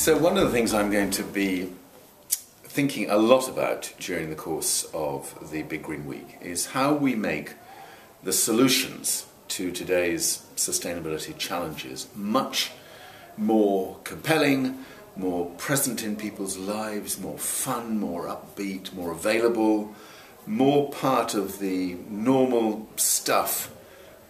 So one of the things I'm going to be thinking a lot about during the course of the Big Green Week is how we make the solutions to today's sustainability challenges much more compelling, more present in people's lives, more fun, more upbeat, more available, more part of the normal stuff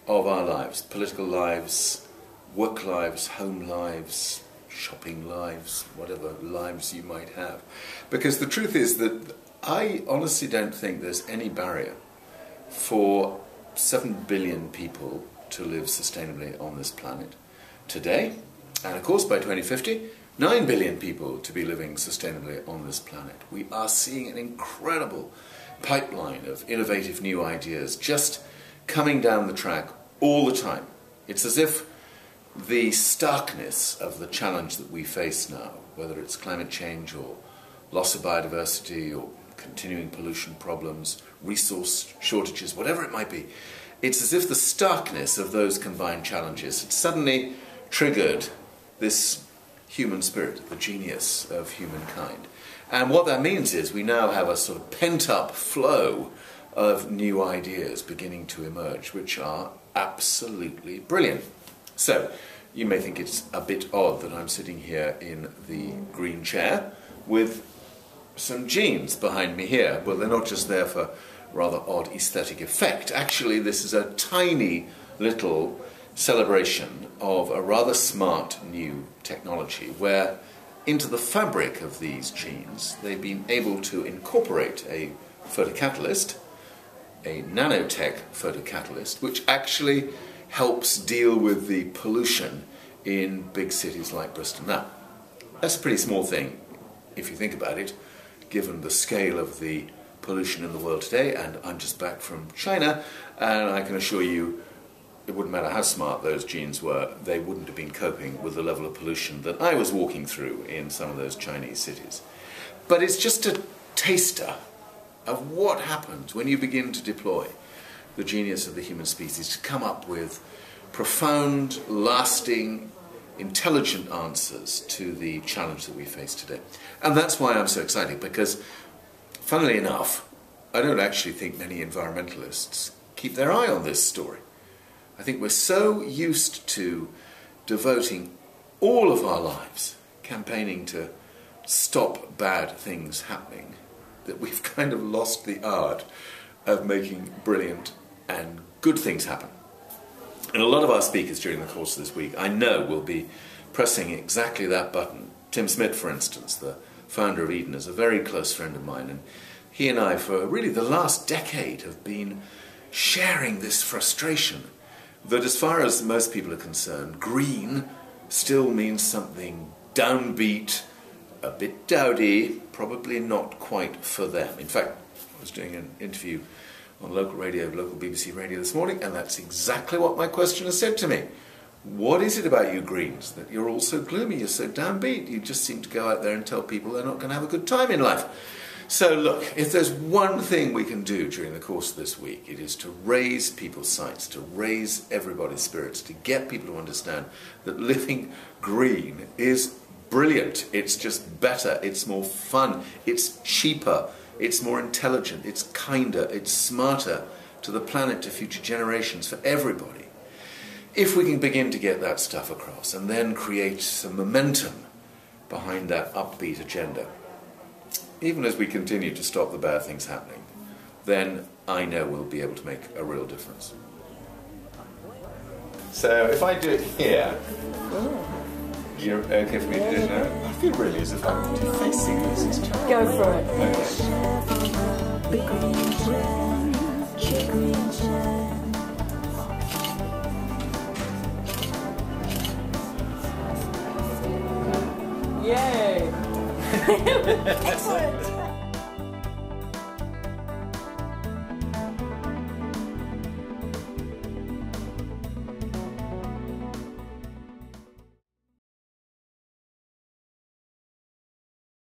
of our lives, political lives, work lives, home lives, shopping lives, whatever lives you might have. Because the truth is that I honestly don't think there's any barrier for 7 billion people to live sustainably on this planet today, and of course by 2050, 9 billion people to be living sustainably on this planet. We are seeing an incredible pipeline of innovative new ideas just coming down the track all the time. It's as if the starkness of the challenge that we face now, whether it's climate change or loss of biodiversity or continuing pollution problems, resource shortages, whatever it might be, it's as if the starkness of those combined challenges had suddenly triggered this human spirit, the genius of humankind. And what that means is we now have a sort of pent-up flow of new ideas beginning to emerge, which are absolutely brilliant. So, you may think it's a bit odd that I'm sitting here in the green chair with some jeans behind me here. Well, they're not just there for rather odd aesthetic effect. Actually, this is a tiny little celebration of a rather smart new technology where into the fabric of these jeans they've been able to incorporate a photocatalyst, a nanotech photocatalyst, which actually helps deal with the pollution in big cities like Bristol. Now, that's a pretty small thing if you think about it, given the scale of the pollution in the world today, and I'm just back from China, and I can assure you it wouldn't matter how smart those jeans were, they wouldn't have been coping with the level of pollution that I was walking through in some of those Chinese cities. But it's just a taster of what happens when you begin to deploy the genius of the human species to come up with profound, lasting, intelligent answers to the challenge that we face today. And that's why I'm so excited, because, funnily enough, I don't actually think many environmentalists keep their eye on this story. I think we're so used to devoting all of our lives campaigning to stop bad things happening that we've kind of lost the art of making brilliant and good things happen. And a lot of our speakers during the course of this week, I know, will be pressing exactly that button. Tim Smith, for instance, the founder of Eden, is a very close friend of mine, and he and I, for really the last decade, have been sharing this frustration that, as far as most people are concerned, green still means something downbeat, a bit dowdy, probably not quite for them. In fact, I was doing an interview on local radio, local BBC radio this morning, and that's exactly what my questioner said to me. What is it about you Greens that you're all so gloomy, you're so downbeat, you just seem to go out there and tell people they're not going to have a good time in life? So look, if there's one thing we can do during the course of this week, it is to raise people's sights, to raise everybody's spirits, to get people to understand that living green is brilliant. It's just better, it's more fun, it's cheaper, it's more intelligent, it's kinder, it's smarter to the planet, to future generations, for everybody. If we can begin to get that stuff across and then create some momentum behind that upbeat agenda, even as we continue to stop the bad things happening, then I know we'll be able to make a real difference. So if I do it here, you're okay for me to do it now? I feel really as if I'm facing this. Go for it. Okay. Yay! Excellent!